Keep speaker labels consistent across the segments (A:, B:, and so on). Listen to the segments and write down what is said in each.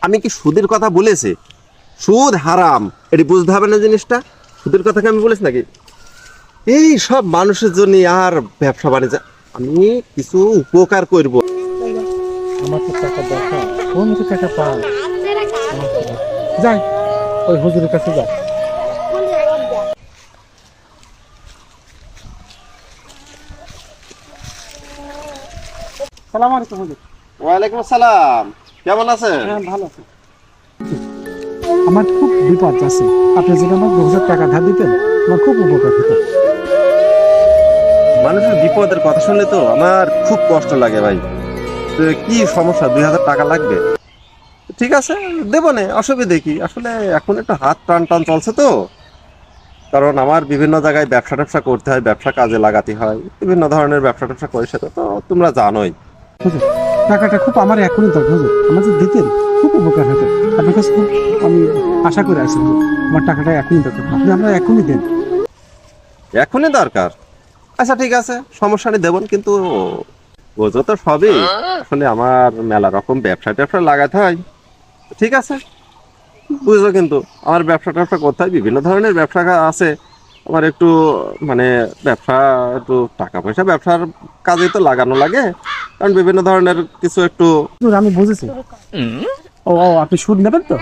A: আমি কি সুদের কথা বলেছি? সুদ হারাম, এটি বুঝতে হবে না জিনিসটা। সুদের কথা কি আমি বলেছি নাকি? এই সব মানুষের জন্য আর ব্যবসা বাণিজ্য আমি কিছু উপকার করব।
B: আমার তো টাকা দরকার, কোন টাকা পাই? যাই ওই হুজুরের কাছে যাই। সালাম আলাইকুম হুজুর।
A: ওয়ালাইকুম আসসালাম, কেমন আছেন?
B: হ্যাঁ ভালো আছি। আমার খুব বিপদ আছে, আপনি যদি আমার 2000 টাকা ধার দিতেন আমার খুব উপকার হতো।
A: মানুষের বিপদের কথা শুনলে তো আমার খুব কষ্ট লাগে ভাই। তো কি সমস্যা, 2000 টাকা লাগবে? ঠিক আছে, দেবো না, অসুবিধে কি? আসলে এখন একটু হাত টান টান চলছে তো, কারণ আমার বিভিন্ন জায়গায় ব্যবসা ট্যাবসা করতে হয়, ব্যবসা কাজে লাগাতে হয়, বিভিন্ন ধরনের ব্যবসা ট্যাবসা করে, সেটা তো তোমরা জানোই।
B: হুজুর টাকাটা খুব আমার এখনই দরকার হুজুর, আমার যদি দিতেন খুব উপকার হতো। আপনার কাছে খুব আমি আশা করে আছি হুজুর, আমার টাকাটা এখনই দরকার, আপনি আমরা এখনই দেন।
A: এখনই দরকার? আচ্ছা ঠিক আছে, সমস্যা নেই, দেবন, কিন্তু বোঝো তো সবই, আসলে আমার মেলা রকম ব্যবসা ট্যাবসা লাগাতে হয়। ঠিক আছে, বুঝলো, কিন্তু আমার ব্যবসা ট্যাবসা করতে হয়, বিভিন্ন ধরনের ব্যবসা আছে আমার, একটু মানে ব্যবসা, একটু টাকা পয়সা ব্যবসার কাজে তো লাগানো লাগে, কারণ বিভিন্ন ধরনের কিছু একটু।
B: হুজুর আমি বুঝেছি। ও ও আপনি সুদ নেবেন তো?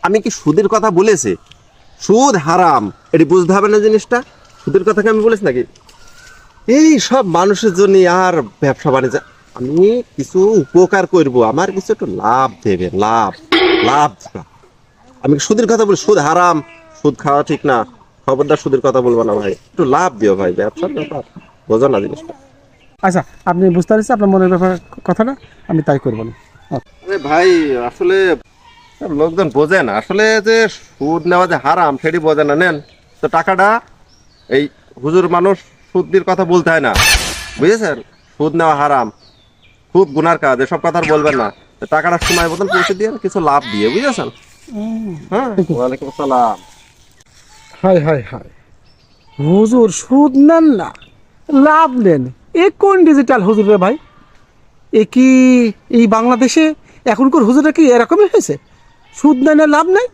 A: আমি কি সুদের কথা বলেছি? সুদ হারাম, এটি বুঝতে হবে না জিনিসটা। সুদের কথা কি আমি বলেছি নাকি? এই সব মানুষের জন্য আর ব্যবসা বাণিজ্য আমি কিছু উপকার করব, আমার কিছু একটু লাভ দেবে, লাভ লাভ। আমি কি সুদের কথা বলি? সুদ হারাম, সুদ খাওয়া ঠিক না, খবরদার সুদের কথা বলবো না ভাই, একটু লাভ দিও ভাই, ব্যবসার ব্যাপার বোঝো না জিনিসটা।
B: আচ্ছা আপনি বুঝতে পারছেন আপনার মনের ব্যাপার কথাটা, আমি তাই করবো না।
A: আরে ভাই, আসলে লোকজন বোঝে না আসলে, যে সুদ নেওয়া যে হারাম সেটি বোঝে না। নেন তো টাকাটা, এই হুজুর মানুষ, সুদের কথা বলতে হয় না, বুঝেছেন? সুদ নেওয়া হারাম, খুব গুনার কাজ, এসব কথা আর বলবেন না। টাকাটা সময় মতন পৌঁছে দিয়ে কিছু লাভ দিয়ে, বুঝেছেন? হ্যাঁ, ওয়ালাইকুম আসসালাম।
B: হাই হাই হাই, হুজুর সুদ নেন না, লাভ নেন, এ কোন ডিজিটাল হুজুর রে ভাই? এ কি এই বাংলাদেশে এখনকার হুজুরা কি এরকমই হয়েছে? সুদ নেয় না লাভ নেই?